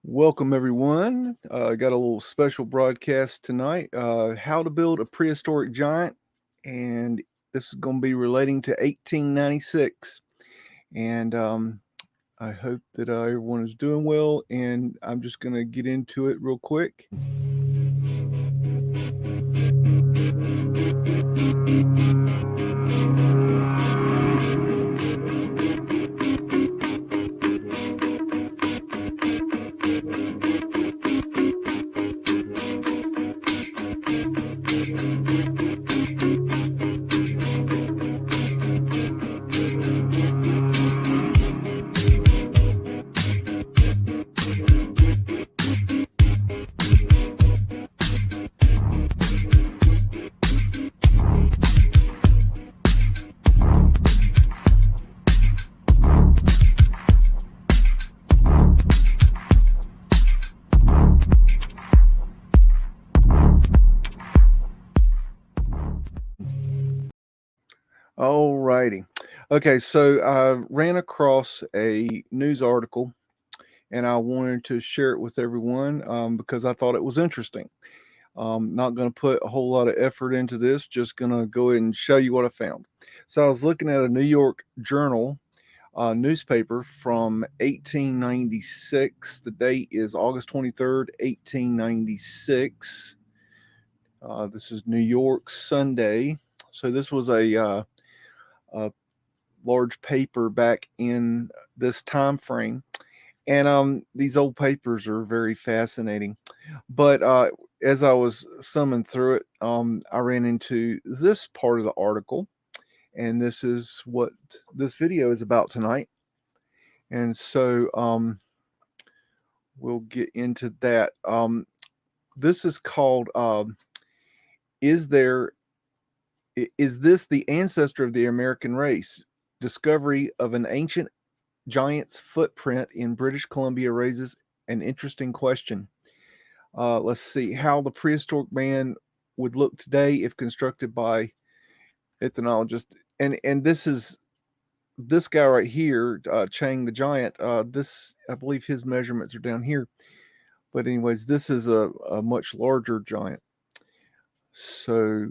Welcome, everyone. Got a little special broadcast tonight. How to build a prehistoric giant, and this is going to be relating to 1896. And I hope that everyone is doing well. And I'm just going to get into it real quick. Alrighty. Okay, so I ran across a news article and I wanted to share it with everyone because I thought it was interesting. Not going to put a whole lot of effort into this, just going to go ahead and show you what I found. So I was looking at a New York Journal newspaper from 1896. The date is August 23rd, 1896. This is New York Sunday. So this was a large paper back in this time frame. And these old papers are very fascinating. But as I was thumbing through it, I ran into this part of the article, and this is what this video is about tonight. And so we'll get into that. This is called is this the ancestor of the American race? Discovery of an ancient giant's footprint in British Columbia raises an interesting question. Let's see how the prehistoric man would look today if constructed by ethnologists. And this guy right here, Chang the giant. This, I believe, his measurements are down here. But anyways, this is a much larger giant. So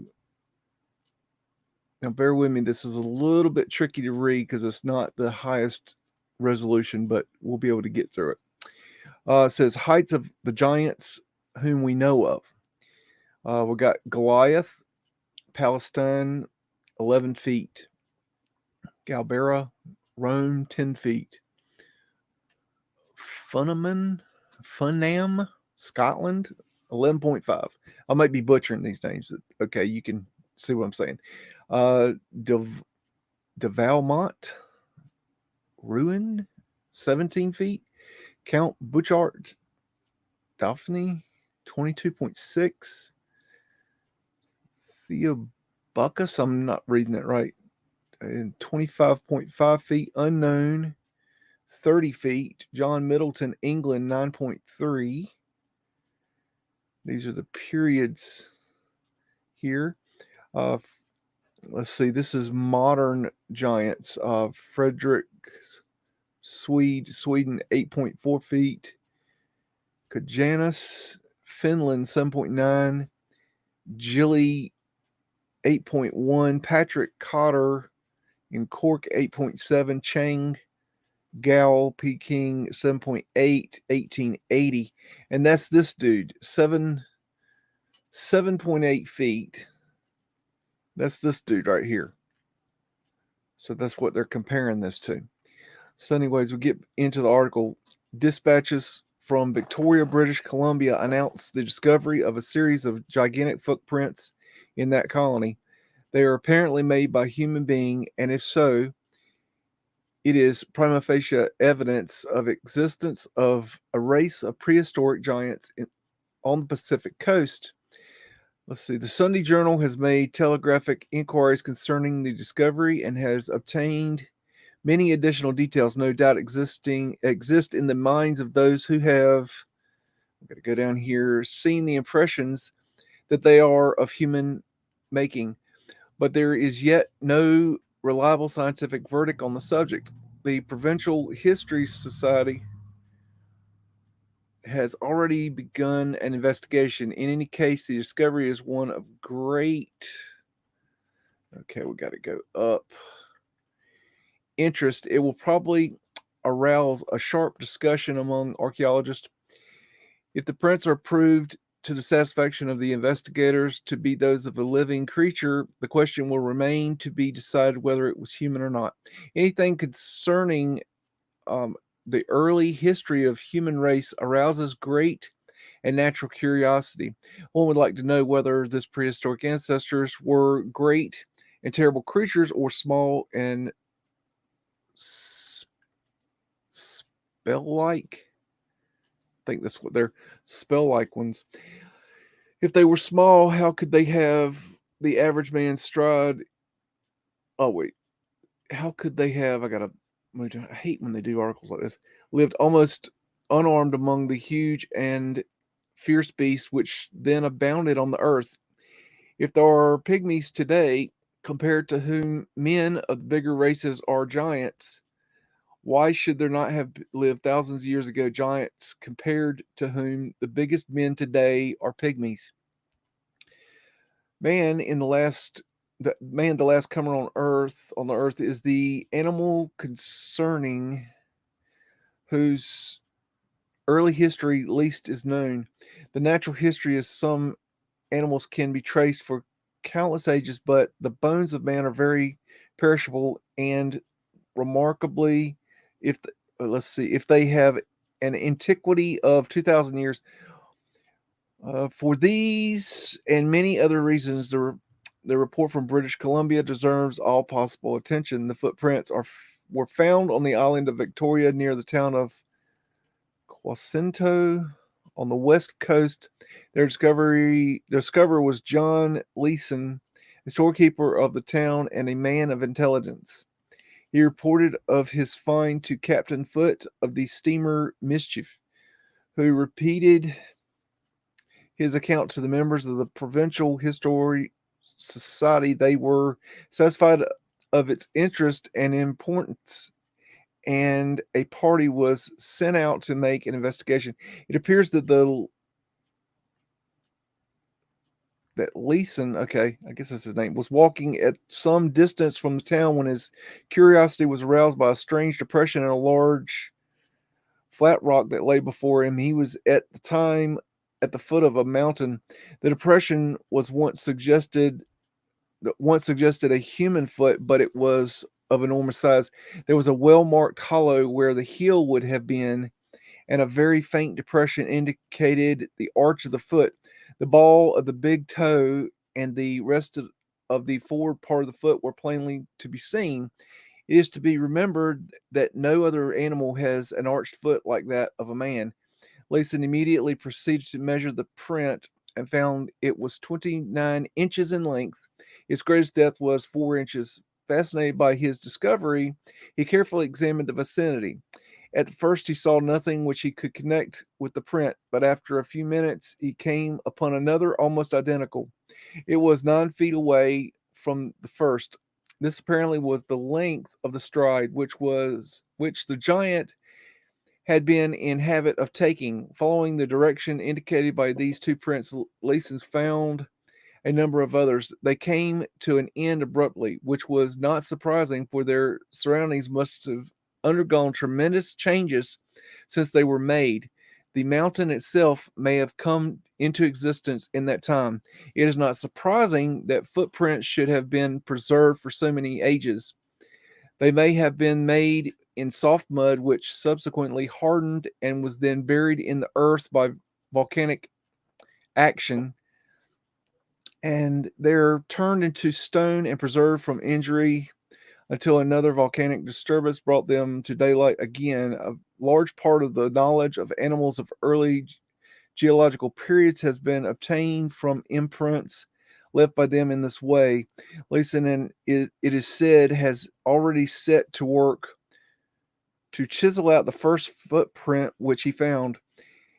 now bear with me. This is a little bit tricky to read because it's not the highest resolution, but we'll be able to get through it. It says heights of the giants whom we know of. We got Goliath, Palestine, 11 feet. Galbera, Rome, 10 feet. Funam, Scotland, 11.5. I might be butchering these names. Okay, you can see what I'm saying. Devalmont, Ruin, 17 feet. Count Bouchard, Daphne, 22.6. Theobuckus, I'm not reading that right. And 25.5 feet. Unknown, 30 feet. John Middleton, England, 9.3. These are the periods here. Let's see. This is modern giants. Frederick, Sweden, 8.4 feet. Kajanus, Finland, 7.9. Gilly, 8.1. Patrick Cotter in Cork, 8.7. Chang Gao, Peking, 7.8, 1880. And that's this dude, 7.8 feet. That's this dude right here. So that's what they're comparing this to. So anyways, we'll get into the article. Dispatches from Victoria, British Columbia announced the discovery of a series of gigantic footprints in that colony. They are apparently made by human being, and if so, it is prima facie evidence of existence of a race of prehistoric giants on the Pacific coast. Let's see. The Sunday Journal has made telegraphic inquiries concerning the discovery and has obtained many additional details, no doubt exist in the minds of those who have, I'm going to go down here, seen the impressions that they are of human making. But there is yet no reliable scientific verdict on the subject. The Provincial History Society has already begun an investigation. In any case, the discovery is one of great. Okay, we got to go up. Interest. It will probably arouse a sharp discussion among archaeologists. If the prints are proved to the satisfaction of the investigators to be those of a living creature, the question will remain to be decided whether it was human or not. Anything concerning um, the early history of human race arouses great and natural curiosity. One would like to know whether this prehistoric ancestors were great and terrible creatures or small and spell-like. I think that's what they're spell-like ones. If they were small, how could they have the average man's stride? Oh wait, how could they have? I hate when they do articles like this. Lived almost unarmed among the huge and fierce beasts which then abounded on the earth. If there are pygmies today, compared to whom men of the bigger races are giants, why should there not have lived thousands of years ago giants compared to whom the biggest men today are pygmies? Man in the last comer on the earth is the animal concerning whose early history least is known. The natural history of some animals can be traced for countless ages, but the bones of man are very perishable and remarkably, if let's see, if they have an antiquity of 2,000 years. For these and many other reasons, the report from British Columbia deserves all possible attention. The footprints were found on the island of Victoria near the town of Quacinto on the west coast. Their discoverer was John Leeson, a storekeeper of the town and a man of intelligence. He reported of his find to Captain Foote of the steamer Mischief, who repeated his account to the members of the Provincial History Society. They were satisfied of its interest and importance, and a party was sent out to make an investigation. It appears that Leeson, okay, I guess that's his name, was walking at some distance from the town when his curiosity was aroused by a strange depression in a large flat rock that lay before him. He was at the time at the foot of a mountain. The depression was once suggested a human foot, but it was of enormous size. There was a well-marked hollow where the heel would have been, and a very faint depression indicated the arch of the foot. The ball of the big toe and the rest of the forward part of the foot were plainly to be seen. It is to be remembered that no other animal has an arched foot like that of a man. Layson immediately proceeded to measure the print and found it was 29 inches in length. Its greatest depth was 4 inches. Fascinated by his discovery, he carefully examined the vicinity. At first, he saw nothing which he could connect with the print, but after a few minutes, he came upon another almost identical. It was 9 feet away from the first. This apparently was the length of the stride which the giant had been in habit of taking. Following the direction indicated by these two prints, Leeson found a number of others. They came to an end abruptly, which was not surprising, for their surroundings must have undergone tremendous changes since they were made. The mountain itself may have come into existence in that time. It is not surprising that footprints should have been preserved for so many ages. They may have been made in soft mud, which subsequently hardened and was then buried in the earth by volcanic action, and they're turned into stone and preserved from injury until another volcanic disturbance brought them to daylight again. A large part of the knowledge of animals of early geological periods has been obtained from imprints left by them in this way. Leeson, and it is said, has already set to work to chisel out the first footprint which he found.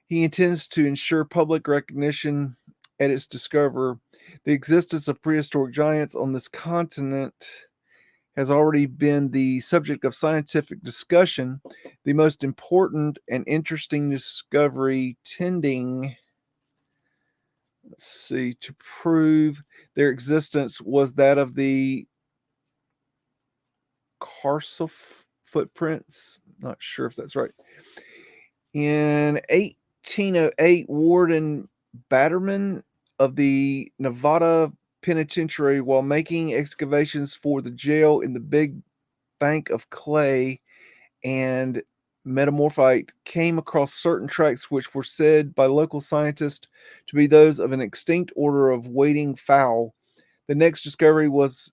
He intends to ensure public recognition at its discoverer. The existence of prehistoric giants on this continent has already been the subject of scientific discussion, the most important and interesting discovery tending, to prove their existence was that of the Karsuf footprints. Not sure if that's right. In 1808, Warden Batterman of the Nevada Penitentiary, while making excavations for the jail in the Big Bank of Clay and Metamorphite, came across certain tracks which were said by local scientists to be those of an extinct order of wading fowl. The next discovery was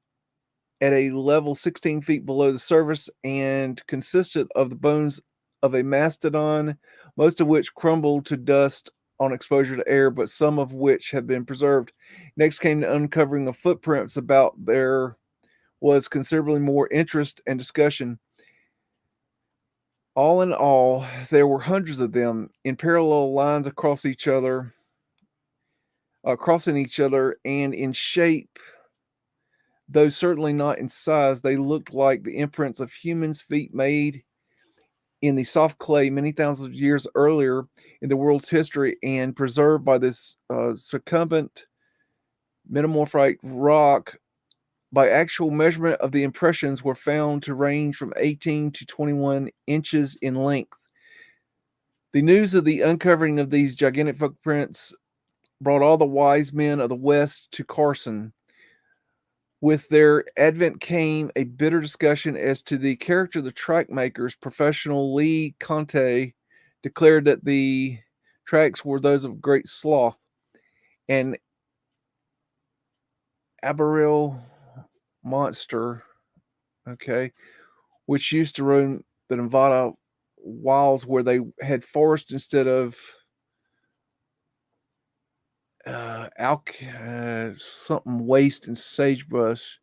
at a level 16 feet below the surface and consisted of the bones of a mastodon, most of which crumbled to dust on exposure to air, but some of which have been preserved. Next came the uncovering of footprints. About there was considerably more interest and discussion. All in all, there were hundreds of them in parallel lines across each other, crossing each other, and in shape, though certainly not in size, they looked like the imprints of humans' feet made in the soft clay many thousands of years earlier in the world's history and preserved by this succumbent metamorphite rock. By actual measurement of the impressions were found to range from 18 to 21 inches in length. The news of the uncovering of these gigantic footprints brought all the wise men of the West to Carson. With their advent came a bitter discussion as to the character of the track makers. Professional Lee Conte declared that the tracks were those of great sloth, and arboreal monster, which used to roam the Nevada wilds where they had forest instead of something waste and sagebrush.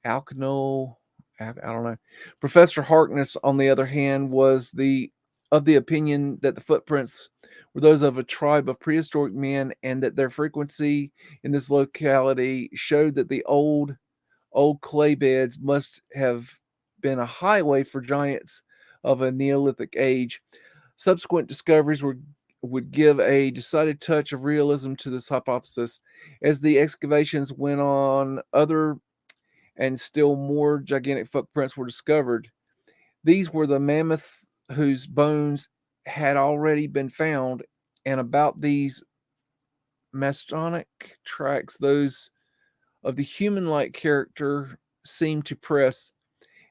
Alkanol, I don't know. Professor Harkness, on the other hand, was of the opinion that the footprints were those of a tribe of prehistoric men, and that their frequency in this locality showed that the old clay beds must have been a highway for giants of a Neolithic age. Subsequent discoveries would give a decided touch of realism to this hypothesis. As the excavations went on, other and still more gigantic footprints were discovered. These were the mammoth whose bones had already been found, and about these mastodonic tracks, those of the human like character seemed to press,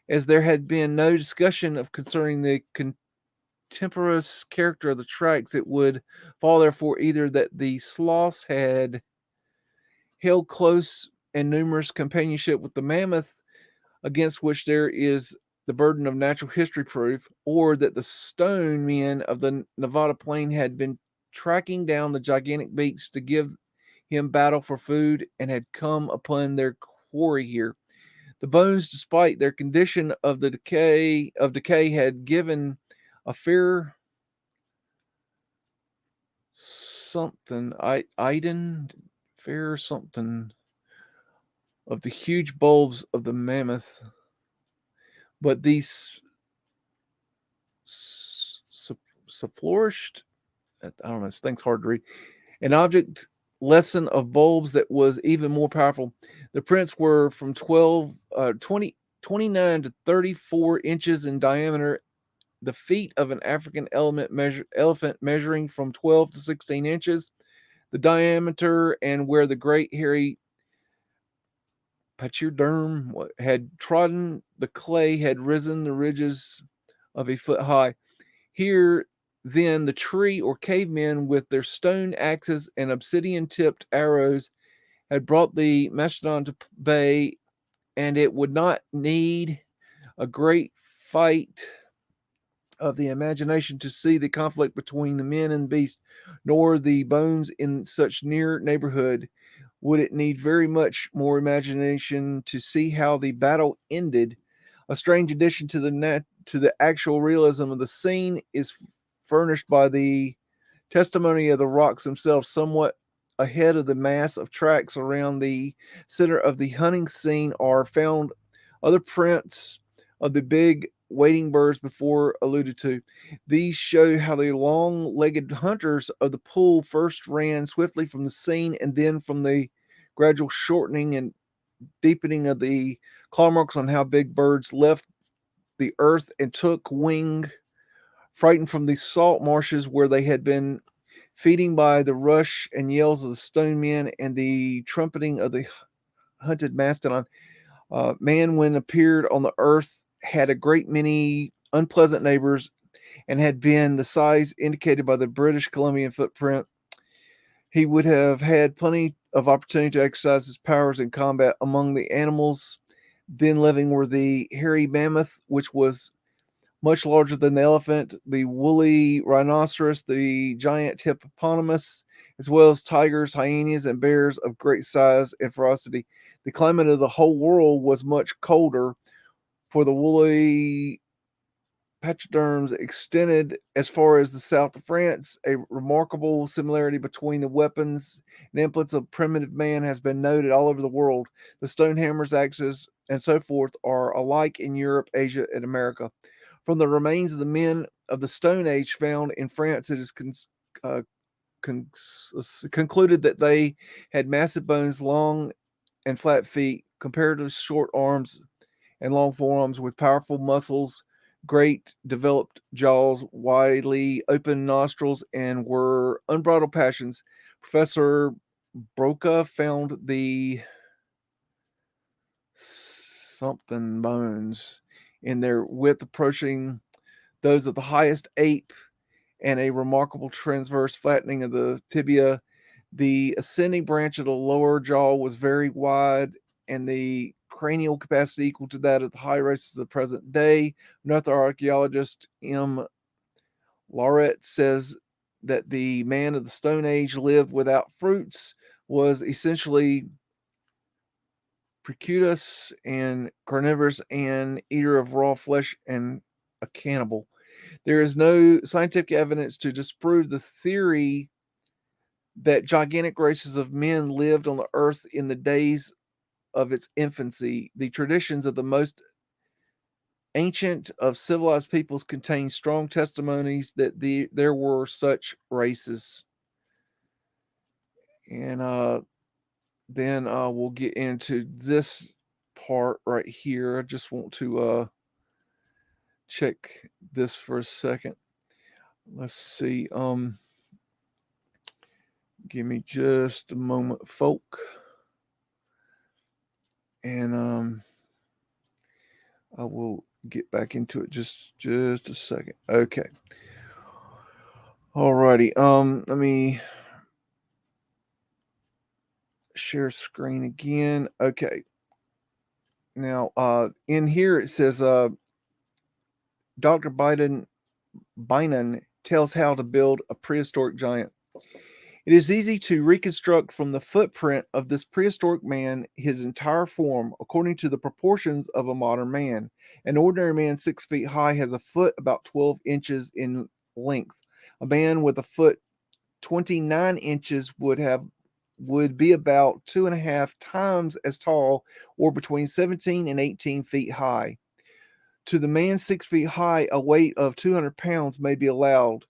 as there had been no discussion of concerning the contemporaneous character of the tracks. It would fall, therefore, either that the sloths had held close and numerous companionship with the mammoth, against which there is the burden of natural history proof, or that the stone men of the Nevada plain had been tracking down the gigantic beasts to give him battle for food and had come upon their quarry here. The bones, despite their condition of decay, had given a fair something, fair something of the huge bulbs of the mammoth. But these flourished. I don't know. This thing's hard to read. An object lesson of bulbs that was even more powerful. The prints were from 29 to 34 inches in diameter. The feet of an African elephant measuring from 12 to 16 inches. The diameter, and where the great hairy pachyderm had trodden the clay, had risen the ridges of a foot high. Here, then, the tree or cavemen with their stone axes and obsidian tipped arrows had brought the mastodon to bay, and it would not need a great fight of the imagination to see the conflict between the men and beast, nor the bones in such near neighborhood. Would it need very much more imagination to see how the battle ended? A strange addition to the actual realism of the scene is furnished by the testimony of the rocks themselves, somewhat ahead of the mass of tracks around the center of the hunting scene are found Other prints of the big wading birds before alluded to. These show how the long legged hunters of the pool first ran swiftly from the scene and then from the gradual shortening and deepening of the claw marks on how big birds left the earth and took wing, frightened from the salt marshes where they had been feeding by the rush and yells of the stone men and the trumpeting of the hunted mastodon. Man, when appeared on the earth, had a great many unpleasant neighbors and had been the size indicated by the British Columbian footprint. He would have had plenty of opportunity to exercise his powers in combat. Among the animals then living were the hairy mammoth, which was much larger than the elephant, the woolly rhinoceros, the giant hippopotamus, as well as tigers, hyenas, and bears of great size and ferocity. The climate of the whole world was much colder, for the woolly pachyderms extended as far as the south of France. A remarkable similarity between the weapons and implements of primitive man has been noted all over the world. The stone hammers, axes, and so forth are alike in Europe, Asia, and America. From the remains of the men of the Stone Age found in France, it is uh, con- concluded that they had massive bones, long and flat feet, comparatively short arms, and long forearms with powerful muscles, great developed jaws, widely open nostrils, and were unbridled passions. Professor Broca found the something bones in their width approaching those of the highest ape and a remarkable transverse flattening of the tibia. The ascending branch of the lower jaw was very wide, and the cranial capacity equal to that of the high races of the present day. Another archaeologist, M. Lauret, says that the man of the Stone Age lived without fruits, was essentially precutus and carnivorous, and eater of raw flesh, and a cannibal. There is no scientific evidence to disprove the theory that gigantic races of men lived on the earth in the days of its infancy. The traditions of the most ancient of civilized peoples contain strong testimonies that there were such races. And then we'll get into this part right here. I just want to check this for a second. Let's see. Give me just a moment, folk. And I will get back into it just a second. Okay. Alrighty. Let me share screen again. Okay. Now, in here it says Dr. Bynum tells how to build a prehistoric giant. It is easy to reconstruct from the footprint of this prehistoric man his entire form according to the proportions of a modern man. An ordinary man 6 feet high has a foot about 12 inches in length. A man with a foot 29 inches would be about 2.5 times as tall, or between 17 and 18 feet high. To the man 6 feet high, a weight of 200 pounds may be allowed.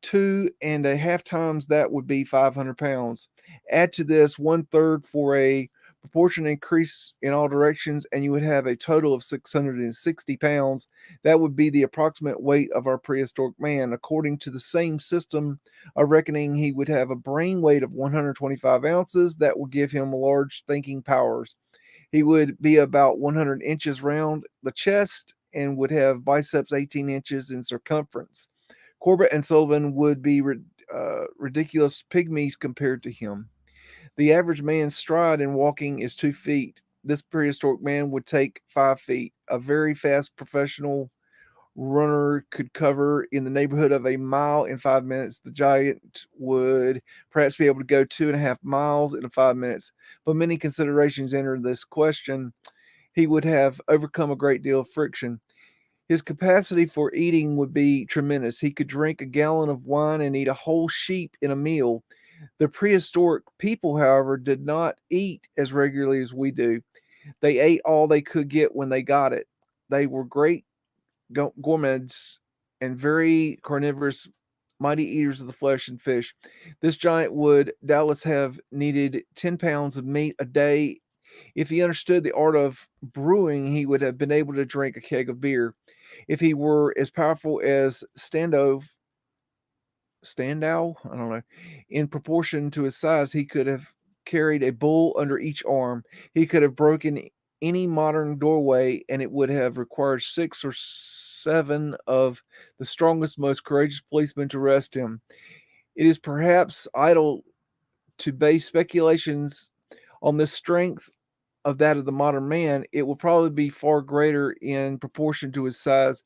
2.5 times that would be 500 pounds. Add to this one third for a proportion increase in all directions, and you would have a total of 660 pounds. That would be the approximate weight of our prehistoric man. According to the same system of reckoning, he would have a brain weight of 125 ounces. That would give him large thinking powers. He would be about 100 inches round the chest and would have biceps 18 inches in circumference. Corbett and Sullivan would be ridiculous pygmies compared to him. The average man's stride in walking is 2 feet. This prehistoric man would take 5 feet. A very fast professional runner could cover in the neighborhood of a mile in 5 minutes. The giant would perhaps be able to go 2.5 miles in 5 minutes. But many considerations enter this question. He would have overcome a great deal of friction. His capacity for eating would be tremendous. He could drink a gallon of wine and eat a whole sheep in a meal. The prehistoric people, however, did not eat as regularly as we do. They ate all they could get when they got it. They were great gourmands and very carnivorous, mighty eaters of the flesh and fish. This giant would doubtless have needed 10 pounds of meat a day. If he understood the art of brewing, he would have been able to drink a keg of beer. If he were as powerful as Standow, I don't know, in proportion to his size, he could have carried a bull under each arm. He could have broken any modern doorway, and it would have required 6 or 7 of the strongest, most courageous policemen to arrest him. It is perhaps idle to base speculations on this strength of that of the modern man. It will probably be far greater in proportion to his size.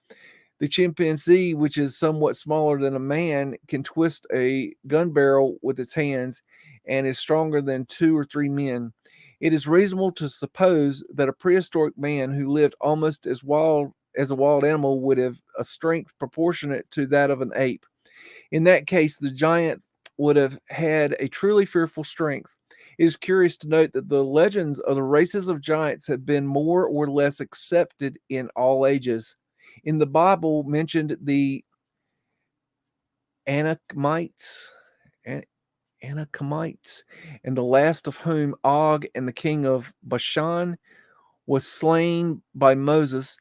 The chimpanzee, which is somewhat smaller than a man, can twist a gun barrel with its hands and is stronger than 2 or 3 men. It is reasonable to suppose that a prehistoric man who lived almost as wild as a wild animal would have a strength proportionate to that of an ape. In that case, the giant would have had a truly fearful strength. It is curious to note that the legends of the races of giants have been more or less accepted in all ages. In the Bible, mentioned the Anakites, Anakites, and the last of whom, Og, and the king of Bashan, was slain by Moses.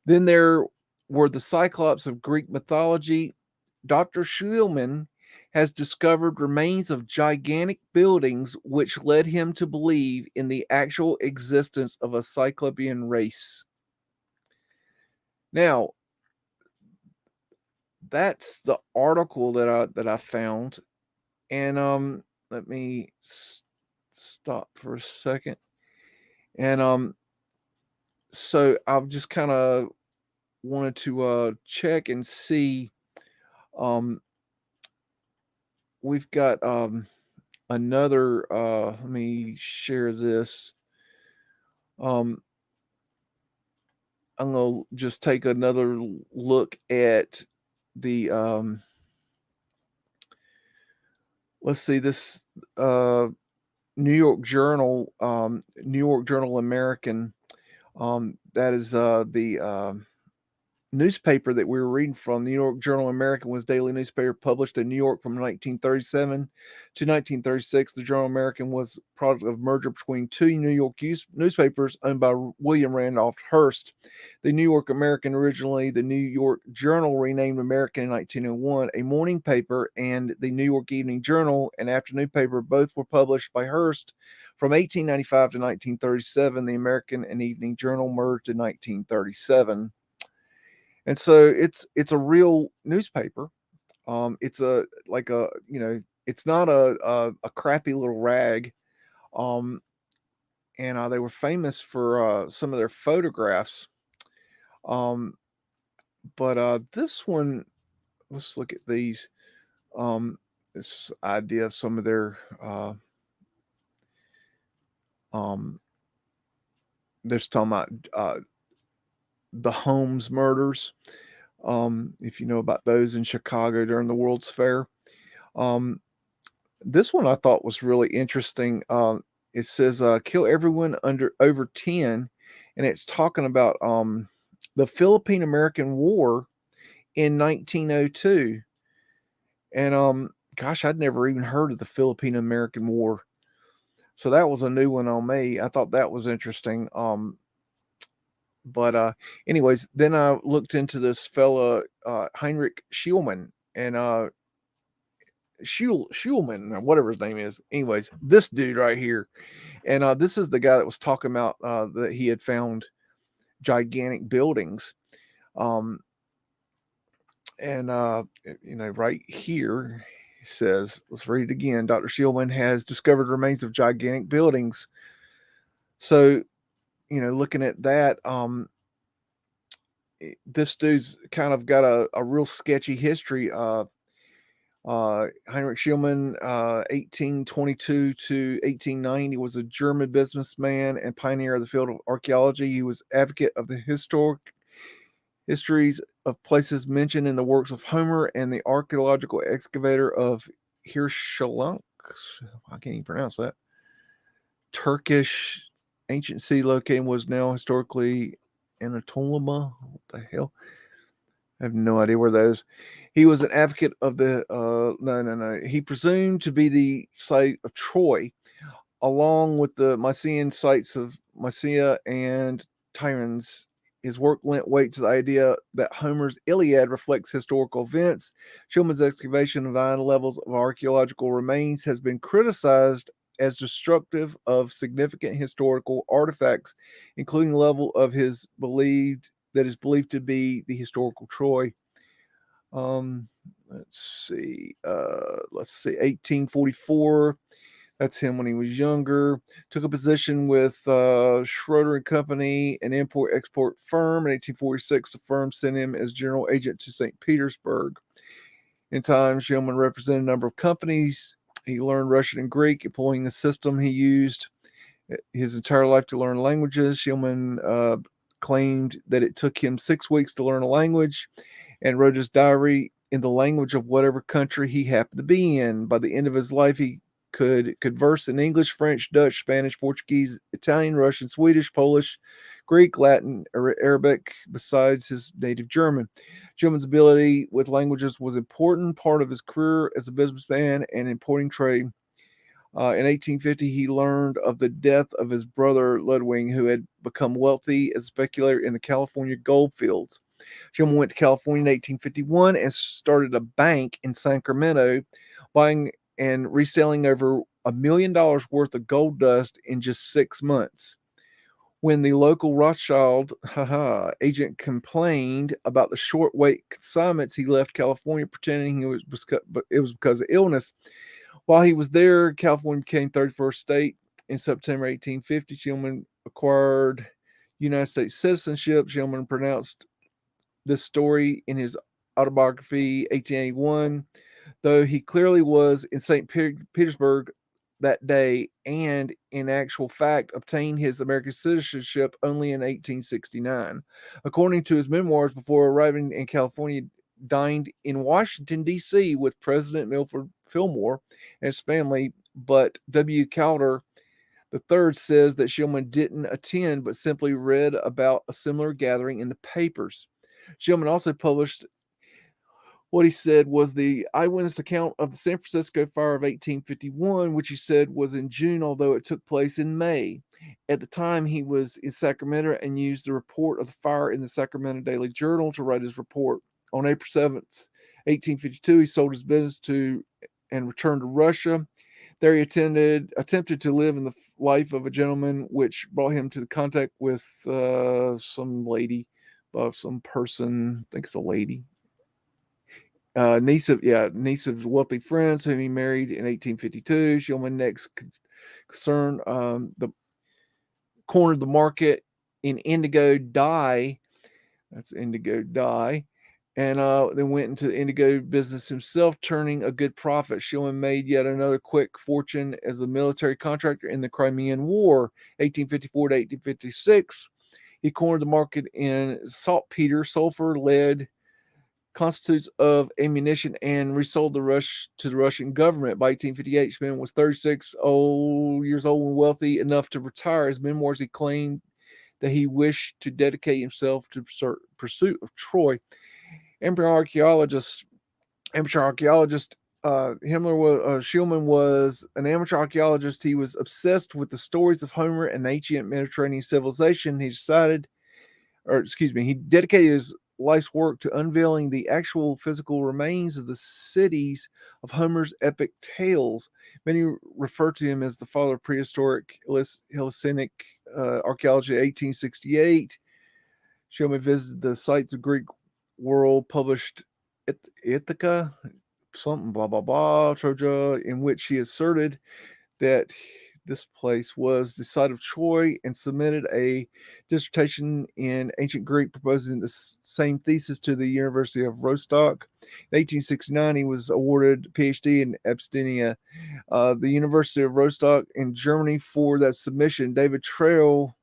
Then there were the Cyclops of Greek mythology. Dr. Schulman has discovered remains of gigantic buildings which led him to believe in the actual existence of a Cyclopean race. Now, that's the article that I found, and let me stop for a second, and so I just kind of wanted to check and see. We've got another. Let me share this. I'm gonna just take another look at the. Let's see this. New York Journal, New York Journal American. That is the newspaper that we were reading from. The New York Journal American was a daily newspaper published in New York from 1937 to 1936. The Journal American was a product of merger between two New York newspapers owned by William Randolph Hearst. The New York American, originally the New York Journal, renamed American in 1901, a morning paper, and the New York Evening Journal, an afternoon paper, both were published by Hearst. From 1895 to 1937, the American and Evening Journal merged in 1937. And so it's a real newspaper. It's a like a it's not a crappy little rag. Um, and they were famous for some of their photographs. Um, but this one, let's look at these. This idea of some of their they're talking about the Holmes murders. If you know about those in Chicago during the World's Fair. This one I thought was really interesting. It says kill everyone under over 10, and it's talking about the Philippine American War in 1902. And gosh, I'd never even heard of the Philippine American War. So that was a new one on me. I thought that was interesting. But anyways, then I looked into this fella Heinrich Schulman, and Schulman, or whatever his name is. Anyways, this dude right here, and this is the guy that was talking about that he had found gigantic buildings, um, and right here he says, let's read it again. Dr. Schulman has discovered remains of gigantic buildings. So, looking at that, this dude's kind of got a real sketchy history. Heinrich Schulman, 1822 to 1890, was a German businessman and pioneer of the field of archaeology. He was advocate of the histories of places mentioned in the works of Homer and the archaeological excavator of Hirschelunk. I can't even pronounce that. Turkish ancient city located was now historically Anatolima. What the hell? I have no idea where that is. He was an advocate of the no. He presumed to be the site of Troy, along with the Mycenaean sites of Mycia and Tyrannus. His work lent weight to the idea that Homer's Iliad reflects historical events. Schulman's excavation of 9 levels of archaeological remains has been criticized as destructive of significant historical artifacts, including the level of his believed that is believed to be the historical Troy. Um, let's see, 1844. That's him when he was younger. Took a position with Schroeder and Company, an import-export firm. In 1846, the firm sent him as general agent to St. Petersburg. In time, Shulman represented a number of companies. He learned Russian and Greek, employing the system he used his entire life to learn languages. Shulman claimed that it took him 6 weeks to learn a language and wrote his diary in the language of whatever country he happened to be in. By the end of his life, he could converse in English, French, Dutch, Spanish, Portuguese, Italian, Russian, Swedish, Polish, Greek, Latin, Arabic, besides his native German. Schulman's ability with languages was an important part of his career as a businessman and importing trade. In 1850, he learned of the death of his brother Ludwig, who had become wealthy as a speculator in the California gold fields. Schulman went to California in 1851 and started a bank in Sacramento, buying and reselling over $1 million worth of gold dust in just 6 months. When the local Rothschild agent complained about the short wait consignments, he left California pretending it was because of illness. While he was there, California became 31st state. In September 1850, Schulman acquired United States citizenship. Schulman pronounced this story in his autobiography, 1881, though he clearly was in St. Petersburg that day and, in actual fact, obtained his American citizenship only in 1869. According to his memoirs, before arriving in California, dined in Washington, D.C. with President Milford Fillmore and his family, but W. Calder the third says that Schulman didn't attend but simply read about a similar gathering in the papers. Schulman also published what he said was the eyewitness account of the San Francisco fire of 1851, which he said was in June, although it took place in May. At the time, he was in Sacramento and used the report of the fire in the Sacramento Daily Journal to write his report. On April 7th, 1852, he sold his business to and returned to Russia. There he attempted to live in the life of a gentleman, which brought him to contact with some lady, some person. I think it's a lady, niece of wealthy friends whom he married in 1852. Schulman next concerned the cornered the market in indigo dye. That's indigo dye. And then went into the indigo business himself, turning a good profit. Schulman made yet another quick fortune as a military contractor in the Crimean War, 1854 to 1856. He cornered the market in saltpeter, sulfur, lead, constitutes of ammunition, and resold to the Russian government. By 1858, Schulman was 36 years old and wealthy enough to retire. His memoirs, he claimed that he wished to dedicate himself to pursuit of Troy. Amateur archaeologist Schulman was an amateur archaeologist. He was obsessed with the stories of Homer and ancient Mediterranean civilization. He dedicated his life's work to unveiling the actual physical remains of the cities of Homer's epic tales. Many refer to him as the father of prehistoric Hellenic archaeology. 1868, Schulman visited the sites of Greek world, published Ithaca, something blah blah blah, Troja, in which he asserted that this place was the site of Troy and submitted a dissertation in ancient Greek proposing the same thesis to the University of Rostock. In 1869, he was awarded a PhD in Abyssinia. The University of Rostock in Germany for that submission. David Trail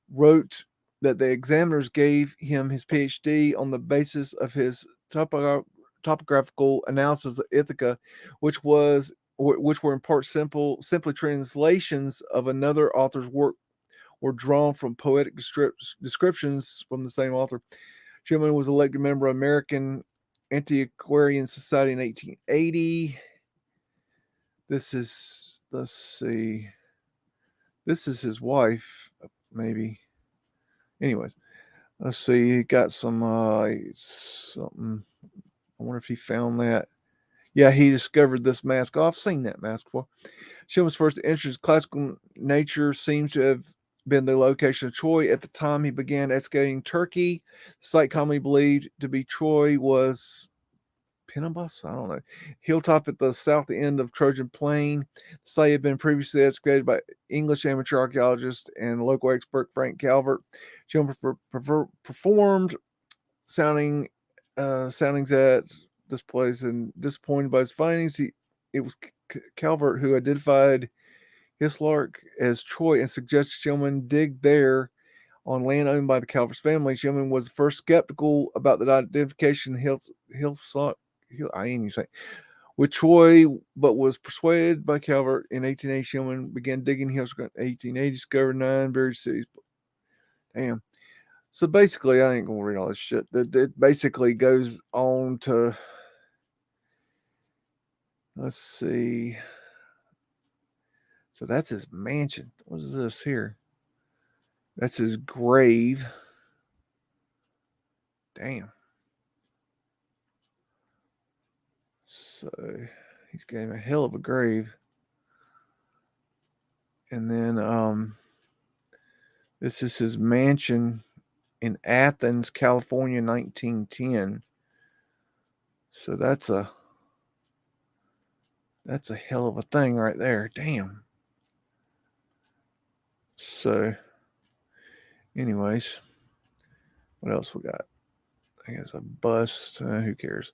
wrote that the examiners gave him his PhD on the basis of his topographical analysis of Ithaca, which were in part simply translations of another author's work were drawn from poetic descriptions from the same author. Shillman was elected member of American Antiquarian Society in 1880. This is, let's see, this is his wife, maybe. Anyways, let's see. He got some something. I wonder if he found that. Yeah, he discovered this mask. Oh, I've seen that mask before. Shillman's first interest in classical nature seems to have been the location of Troy. At the time he began excavating Turkey, the site commonly believed to be Troy was Penobus, I don't know, hilltop at the south end of Trojan Plain. The site had been previously excavated by English amateur archaeologist and local expert Frank Calvert. Shillman performed soundings at this place, and disappointed by his findings, it was Calvert who identified Hislark as Troy and suggested Shillman dig there on land owned by the Calvert's family. Shillman was the first skeptical about the identification with Troy, but was persuaded by Calvert. In 1880, Shillman began digging hills. In 1880, discovered 9 buried cities. Damn. So basically, I ain't gonna read all this shit. It basically goes on to, let's see. So that's his mansion. What is this here? That's his grave. Damn. So he's got a hell of a grave. And then this is his mansion in Athens, California, 1910. So that's a hell of a thing right there. Damn. So anyways, what else we got? I guess a bust. Who cares?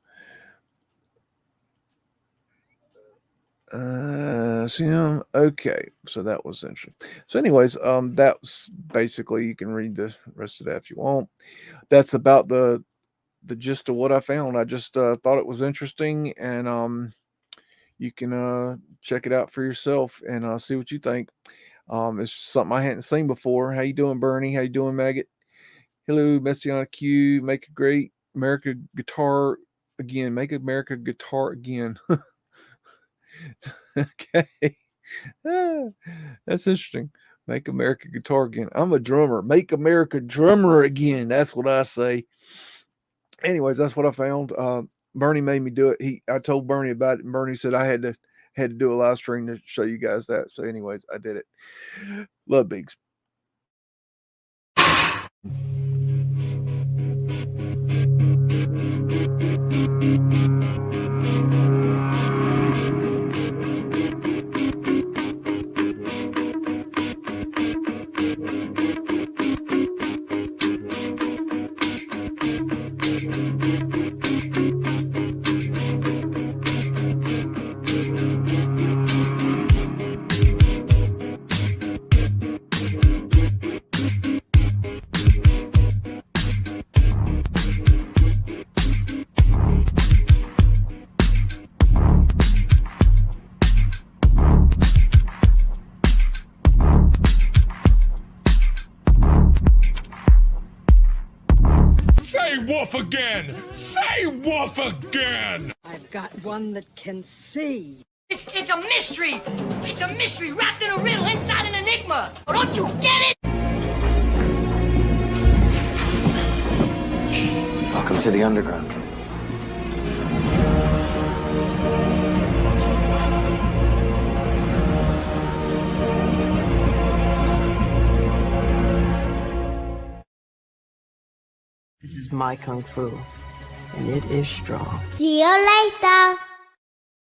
Okay, so that was interesting. So anyways, that's basically, you can read the rest of that if you want. That's about the gist of what I found. I just thought it was interesting, and you can check it out for yourself and see what you think. It's something I hadn't seen before. How you doing, Bernie? How you doing, Maggot? Hello, Messianic Q. Make a great America guitar again. Make America guitar again. Okay. That's interesting. Make America guitar again. I'm a drummer. Make America drummer again. That's what I say. Anyways, that's what I found. Bernie made me do it. I told Bernie about it, and Bernie said I had to do a live stream to show you guys that. So anyways, I did it. Love Bigs. Say woof again! Say woof again! I've got one that can see. It's a mystery! It's a mystery wrapped in a riddle inside an enigma! Don't you get it? Welcome to the underground. This is my kung fu, and it is strong. See you later.